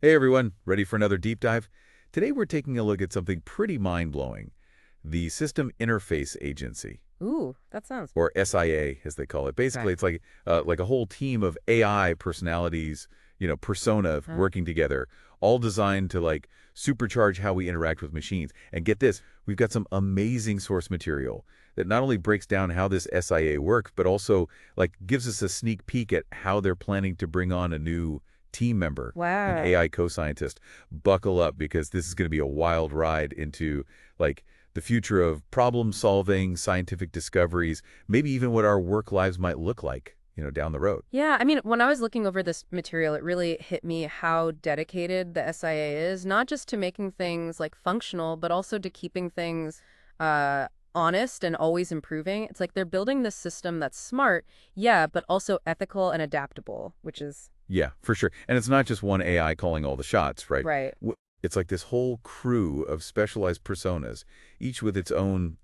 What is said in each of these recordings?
Hey everyone, ready for another deep dive? Today we're taking a look at something pretty mind-blowing, the System Interface Agency, Ooh, that sounds or SIA as they call it. okay. Basically, it's like a whole team of AI personalities, persona Huh? working together, all designed to supercharge how we interact with machines. And get this, we've got some amazing source material that not only breaks down how this SIA works, but also gives us a sneak peek at how they're planning to bring on a new team member, an Wow. AI co-scientist. Buckle up because this is going to be a wild ride into the future of problem solving, scientific discoveries, maybe even what our work lives might look like, down the road. Yeah, I mean, when I was looking over this material, it really hit me how dedicated the SIA is, not just to making things functional, but also to keeping things honest and always improving. It's like they're building this system that's smart, yeah, but also ethical and adaptable, which is Yeah, for sure. And it's not just one AI calling all the shots, right? right. It's like this whole crew of specialized personas, each with its own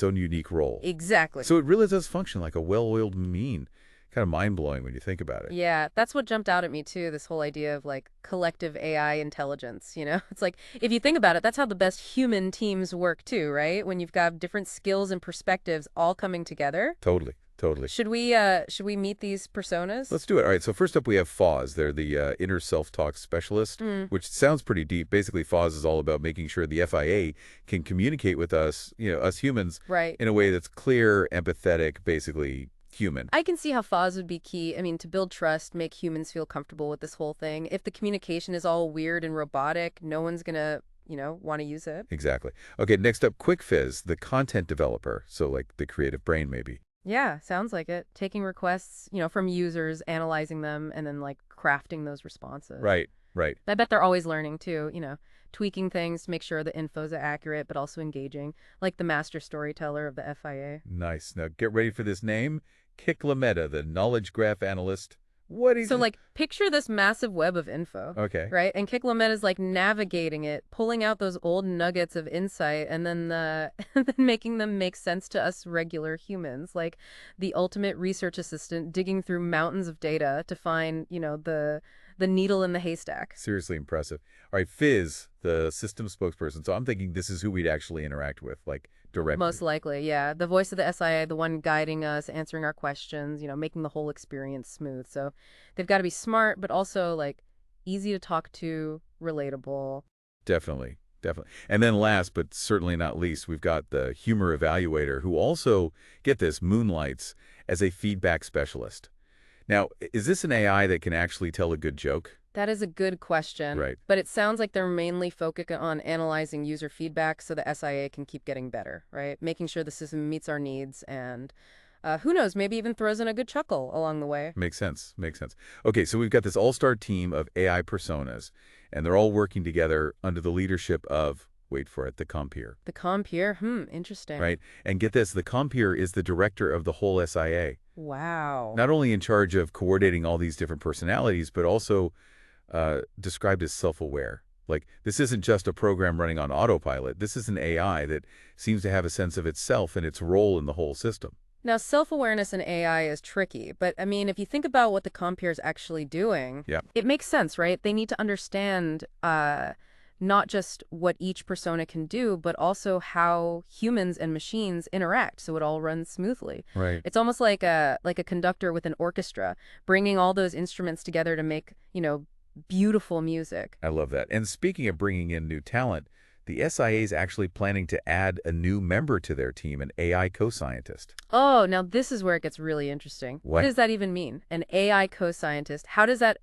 unique role. Exactly. So it really does function like a well-oiled machine. Kind of mind-blowing when you think about it. Yeah, that's what jumped out at me too, this whole idea of collective AI intelligence, you know? It's like if you think about it, that's how the best human teams work too, right? When you've got different skills and perspectives all coming together. Totally, totally. Should we meet these personas? Let's do it. All right, so first up we have Foz. They're the inner self-talk specialist, Mm, which sounds pretty deep. Basically, Foz is all about making sure the FIA can communicate with us, us humans, right. in a way that's clear, empathetic, basically human. I can see how FOSS would be key. I mean, to build trust, make humans feel comfortable with this whole thing. If the communication is all weird and robotic, no one's gonna, want to use it. Exactly. Okay, next up, QllickFizz, the content developer. So like the creative brain, maybe. Yeah, sounds like it. Taking requests, from users, analyzing them, and then crafting those responses. Right, right. I bet they're always learning too, tweaking things to make sure the info's accurate but also engaging, like the master storyteller of the FIA. Nice. Now get ready for this name. Metta, the knowledge graph analyst. What is So it? picture this massive web of info, Okay. right? And Kiklimet is navigating it, pulling out those old nuggets of insight and then and then making them make sense to us regular humans, like the ultimate research assistant digging through mountains of data to find, the needle in the haystack. Seriously impressive. All right, Fizz, the system spokesperson. So I'm thinking this is who we'd actually interact with, directly. Most likely, yeah. The voice of the SIA, the one guiding us, answering our questions, making the whole experience smooth. So they've got to be smart, but also easy to talk to, relatable. Definitely, definitely. And then last, but certainly not least, we've got the humor evaluator who also, get this, moonlights as a feedback specialist. Now, is this an AI that can actually tell a good joke? That is a good question, Right. but it sounds like they're mainly focused on analyzing user feedback so the SIA can keep getting better, right? Making sure the system meets our needs and who knows, maybe even throws in a good chuckle along the way. Makes sense. Makes sense. Okay, so we've got this all-star team of AI personas, and they're all working together under the leadership of, wait for it, the compeer, The compeer, interesting. right? And get this, the compeer is the director of the whole SIA, Wow. not only in charge of coordinating all these different personalities, but also described as self-aware. Like, this isn't just a program running on autopilot. This is an AI that seems to have a sense of itself and its role in the whole system. Now, self-awareness in AI is tricky, but I mean, if you think about what the compeer is actually doing, Yeah, it makes sense, right? They need to understand not just what each persona can do, but also how humans and machines interact so it all runs smoothly. right. It's almost like a conductor with an orchestra, bringing all those instruments together to make, beautiful music. I love that. And speaking of bringing in new talent, the SIA is actually planning to add a new member to their team, an AI co-scientist. Oh, now this is where it gets really interesting. What What? does that even mean? An AI co-scientist? How does that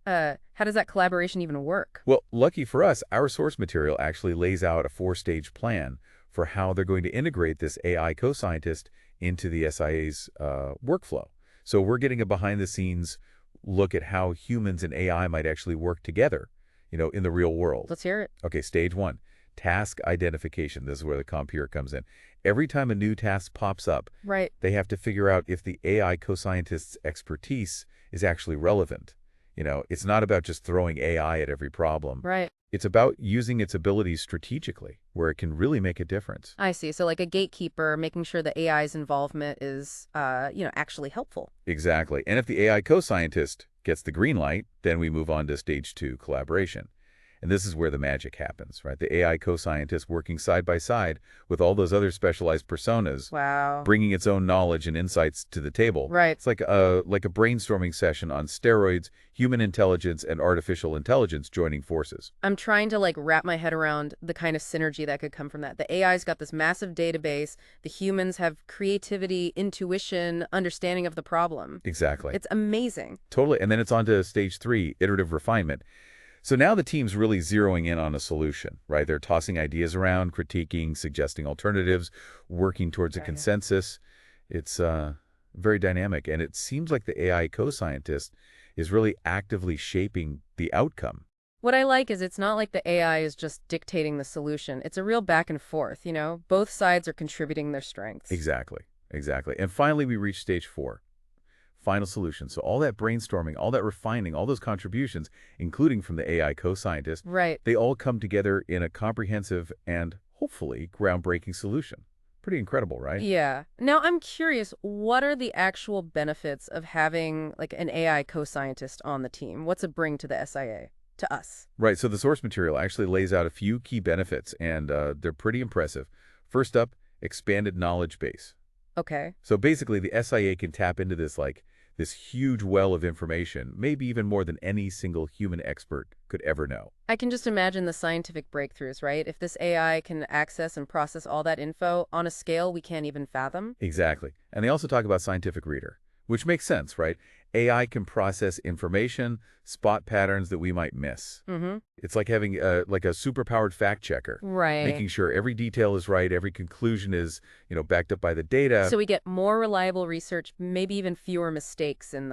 collaboration even work? Well, lucky for us, our source material actually lays out a four-stage plan for how they're going to integrate this AI co-scientist into the SIA's workflow. So we're getting a behind-the-scenes look at how humans and AI might actually work together, in the real world. Let's hear it. Okay, stage one, task identification. This is where the computer comes in. Every time a new task pops up, Right. they have to figure out if the AI co-scientist's expertise is actually relevant. It's not about just throwing AI at every problem. Right. It's about using its abilities strategically, where it can really make a difference. I see. So like a gatekeeper, making sure the AI's involvement is, actually helpful. Exactly. And if the AI co-scientist gets the green light, then we move on to stage two, collaboration. And this is where the magic happens, right? The AI co-scientist working side by side with all those other specialized personas, Wow. bringing its own knowledge and insights to the table. Right. It's like a brainstorming session on steroids, human intelligence and artificial intelligence joining forces. I'm trying to like wrap my head around the kind of synergy that could come from that. The AI's got this massive database. The humans have creativity, intuition, understanding of the problem. Exactly. It's amazing. Totally. And then it's on to stage 3, iterative refinement. So now the team's really zeroing in on a solution, right? They're tossing ideas around, critiquing, suggesting alternatives, working towards a Right. consensus. It's very dynamic, and it seems like the AI co-scientist is really actively shaping the outcome. What I like is it's not like the AI is just dictating the solution. It's a real back and forth, you know? Both sides are contributing their strengths. Exactly, exactly. And finally, we reach stage 4, final solution. So all that brainstorming, all that refining, all those contributions, including from the AI co-scientist, Right. they all come together in a comprehensive and hopefully groundbreaking solution. Pretty incredible, right? Yeah. Now I'm curious, what are the actual benefits of having like an AI co-scientist on the team? What's it bring to the SIA, to us? Right, so the source material actually lays out a few key benefits, and they're pretty impressive. First up, expanded knowledge base. Okay. So basically, the SIA can tap into this huge well of information, maybe even more than any single human expert could ever know. I can just imagine the scientific breakthroughs, right? If this AI can access and process all that info on a scale we can't even fathom. Exactly. And they also talk about scientific reader, which makes sense, right? AI can process information, spot patterns that we might miss. Mm-hmm. It's like having a superpowered fact checker, Right. making sure every detail is right, every conclusion is, backed up by the data. So we get more reliable research, maybe even fewer mistakes in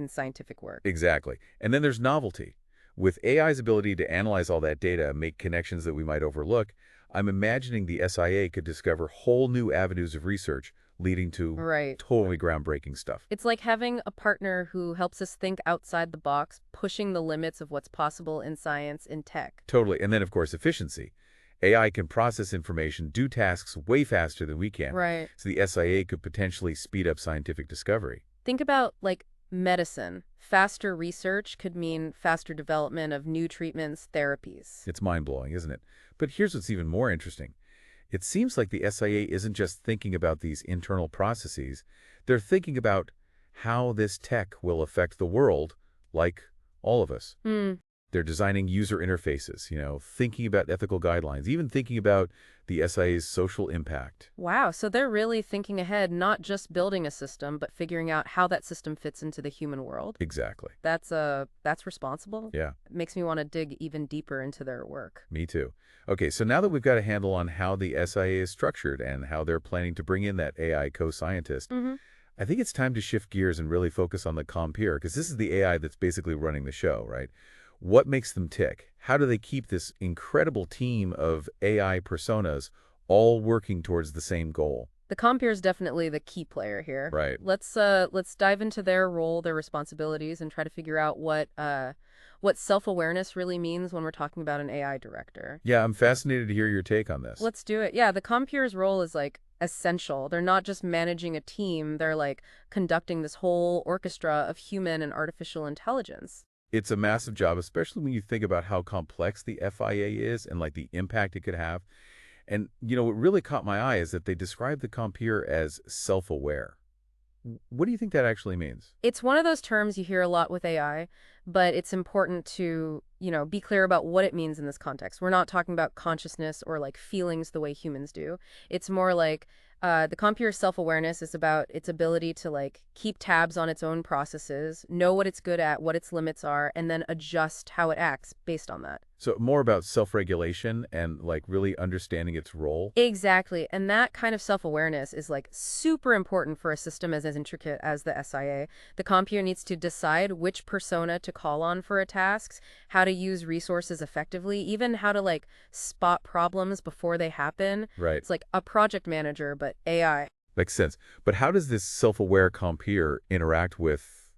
scientific work. Exactly. And then there's novelty. With AI's ability to analyze all that data, make connections that we might overlook, I'm imagining the SIA could discover whole new avenues of research leading to Right. totally groundbreaking stuff. It's like having a partner who helps us think outside the box, pushing the limits of what's possible in science, in tech. Totally. And then, of course, efficiency. AI can process information, do tasks way faster than we can. Right. So the SIA could potentially speed up scientific discovery. Think about like medicine. Faster research could mean faster development of new treatments, therapies. It's mind-blowing, isn't it? But here's what's even more interesting. It seems like the SIA isn't just thinking about these internal processes. They're thinking about how this tech will affect the world, like all of us. Hmm. They're designing user interfaces, thinking about ethical guidelines, even thinking about the SIA's social impact. Wow, so they're really thinking ahead, not just building a system, but figuring out how that system fits into the human world. Exactly. That's responsible. Yeah, It makes me want to dig even deeper into their work. me too. Okay, so now that we've got a handle on how the SIA is structured and how they're planning to bring in that AI co-scientist, Mm-hmm. I think it's time to shift gears and really focus on the compeer, because this is the AI that's basically running the show, right? What makes them tick? How do they keep this incredible team of AI personas all working towards the same goal? The compeer is definitely the key player here. Right. Let's dive into their role, their responsibilities, and try to figure out what self-awareness really means when we're talking about an AI director. Yeah, I'm fascinated to hear your take on this. Let's do it. Yeah, the compeer's role is like essential. They're not just managing a team, they're like conducting this whole orchestra of human and artificial intelligence. It's a massive job, especially when you think about how complex the FIA is and like the impact it could have. And, what really caught my eye is that they describe the compeer as self-aware. What do you think that actually means? It's one of those terms you hear a lot with AI, but it's important to, be clear about what it means in this context. We're not talking about consciousness or like feelings the way humans do. It's more like the computer's self-awareness is about its ability to like keep tabs on its own processes, know what it's good at, what its limits are, and then adjust how it acts based on that. So more about self-regulation and like really understanding its role? Exactly. And that kind of self-awareness is like super important for a system as intricate as the SIA. The computer needs to decide which persona to call on for a task, how to use resources effectively, even how to like spot problems before they happen. Right. It's like a project manager, but AI. Makes sense. But how does this self-aware compeer interact with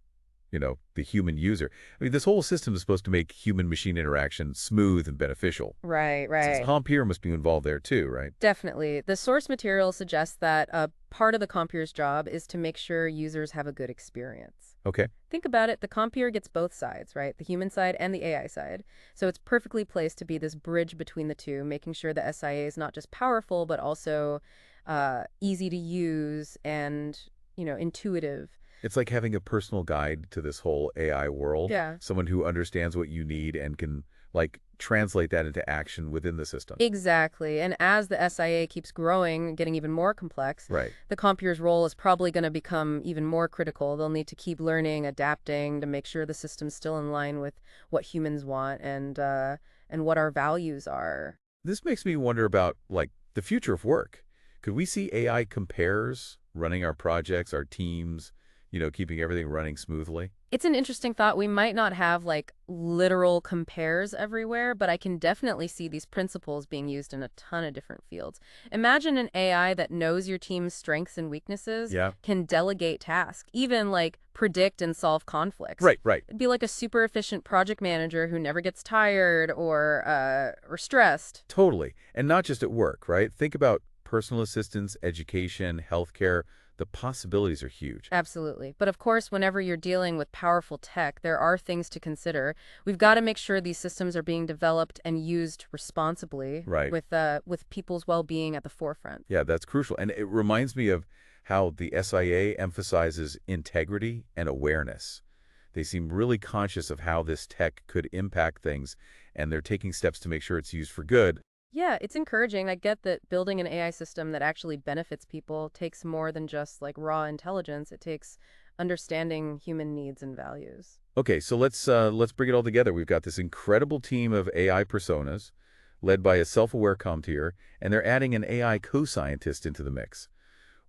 the human user. I mean, this whole system is supposed to make human-machine interaction smooth and beneficial. Right, So right. Compeer must be involved there too, right? Definitely. The source material suggests that a part of the compier's job is to make sure users have a good experience. Okay. Think about it, the compier gets both sides, right? The human side and the AI side. So it's perfectly placed to be this bridge between the two, making sure the SIA is not just powerful, but also easy to use and, intuitive. It's like having a personal guide to this whole AI world, Yeah. someone who understands what you need and can, translate that into action within the system. Exactly. And as the SIA keeps growing, getting even more complex, Right. the compier's role is probably going to become even more critical. They'll need to keep learning, adapting to make sure the system's still in line with what humans want and what our values are. This makes me wonder about, the future of work. Could we see AI compares running our projects, our teams, keeping everything running smoothly? It's an interesting thought. We might not have literal compares everywhere, but I can definitely see these principles being used in a ton of different fields. Imagine an AI that knows your team's strengths and weaknesses, Yeah. can delegate tasks, even predict and solve conflicts. Right, right. It'd be like a super efficient project manager who never gets tired or stressed. Totally. And not just at work, right? Think about personal assistance, education, healthcare. The possibilities are huge. Absolutely. But of course, whenever you're dealing with powerful tech, there are things to consider. We've got to make sure these systems are being developed and used responsibly Right. with people's well-being at the forefront. Yeah, that's crucial. And it reminds me of how the SIA emphasizes integrity and awareness. They seem really conscious of how this tech could impact things, and they're taking steps to make sure it's used for good. Yeah, it's encouraging. I get that building an AI system that actually benefits people takes more than just raw intelligence. It takes understanding human needs and values. Okay, so let's bring it all together. We've got this incredible team of AI personas, led by a self-aware CompTIA, and they're adding an AI co-scientist into the mix.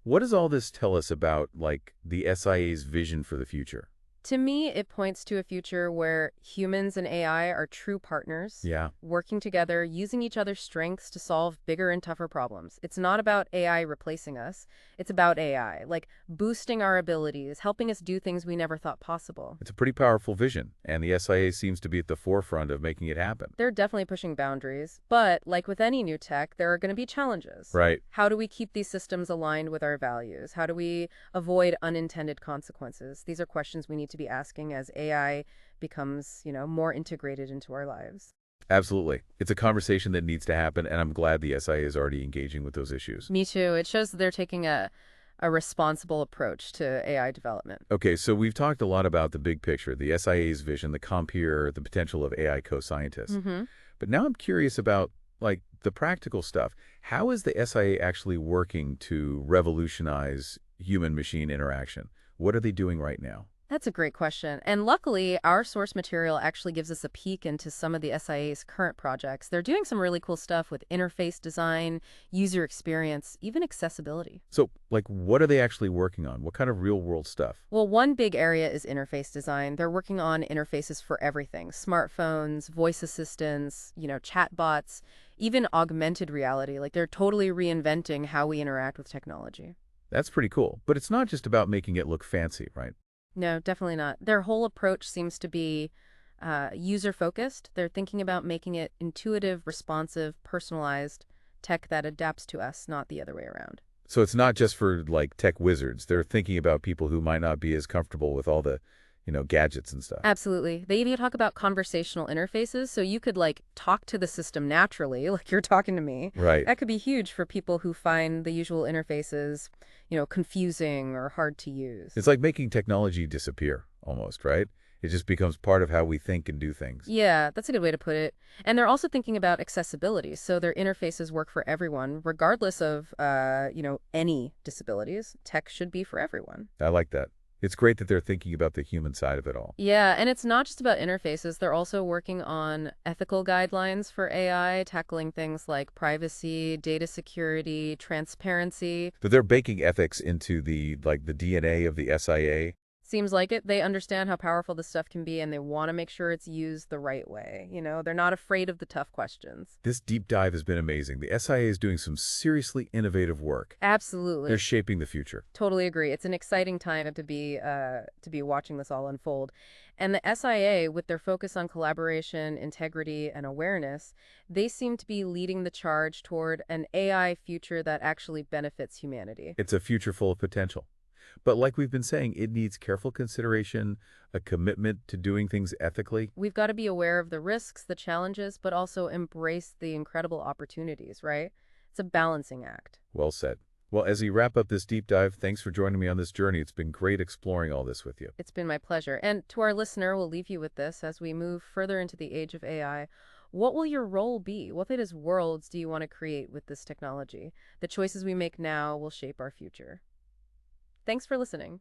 What does all this tell us about, the SIA's vision for the future? To me, it points to a future where humans and AI are true partners, Yeah. working together, using each other's strengths to solve bigger and tougher problems. It's not about AI replacing us. It's about AI, boosting our abilities, helping us do things we never thought possible. It's a pretty powerful vision, and the SIA seems to be at the forefront of making it happen. They're definitely pushing boundaries, but like with any new tech, there are going to be challenges. Right. How do we keep these systems aligned with our values? How do we avoid unintended consequences? These are questions we need to be asking as AI becomes, more integrated into our lives. Absolutely. It's a conversation that needs to happen, and I'm glad the SIA is already engaging with those issues. Me too. It shows that they're taking a responsible approach to AI development. Okay, so we've talked a lot about the big picture, the SIA's vision, the CompTIA, the potential of AI co-scientists. Mm-hmm. But now I'm curious about, the practical stuff. How is the SIA actually working to revolutionize human-machine interaction? What are they doing right now? That's a great question. And luckily, our source material actually gives us a peek into some of the SIA's current projects. They're doing some really cool stuff with interface design, user experience, even accessibility. So, what are they actually working on? What kind of real-world stuff? Well, one big area is interface design. They're working on interfaces for everything: smartphones, voice assistants, chatbots, even augmented reality. They're totally reinventing how we interact with technology. That's pretty cool. But it's not just about making it look fancy, right? No, definitely not. Their whole approach seems to be user-focused. They're thinking about making it intuitive, responsive, personalized tech that adapts to us, not the other way around. So it's not just for, tech wizards. They're thinking about people who might not be as comfortable with all the, gadgets and stuff. Absolutely. They even talk about conversational interfaces, so you could, talk to the system naturally, like you're talking to me. Right. That could be huge for people who find the usual interfaces, confusing or hard to use. It's like making technology disappear, almost, right? It just becomes part of how we think and do things. Yeah, that's a good way to put it. And they're also thinking about accessibility, so their interfaces work for everyone, regardless of, any disabilities. Tech should be for everyone. I like that. It's great that they're thinking about the human side of it all. Yeah, and it's not just about interfaces. They're also working on ethical guidelines for AI, tackling things like privacy, data security, transparency. But they're baking ethics into the DNA of the SIA. Seems like it. They understand how powerful this stuff can be, and they want to make sure it's used the right way. They're not afraid of the tough questions. This deep dive has been amazing. The SIA is doing some seriously innovative work. They're Absolutely. shaping the future. Totally agree. It's an exciting time to be watching this all unfold. And the SIA, with their focus on collaboration, integrity, and awareness, they seem to be leading the charge toward an AI future that actually benefits humanity. It's a future full of potential. But like we've been saying, it needs careful consideration, a commitment to doing things ethically. We've got to be aware of the risks, the challenges, but also embrace the incredible opportunities, right? It's a balancing act. Well said. Well, as we wrap up this deep dive, thanks for joining me on this journey. It's been great exploring all this with you. It's been my pleasure. And to our listener, we'll leave you with this as we move further into the age of AI. What will your role be? What latest worlds do you want to create with this technology? The choices we make now will shape our future. Thanks for listening.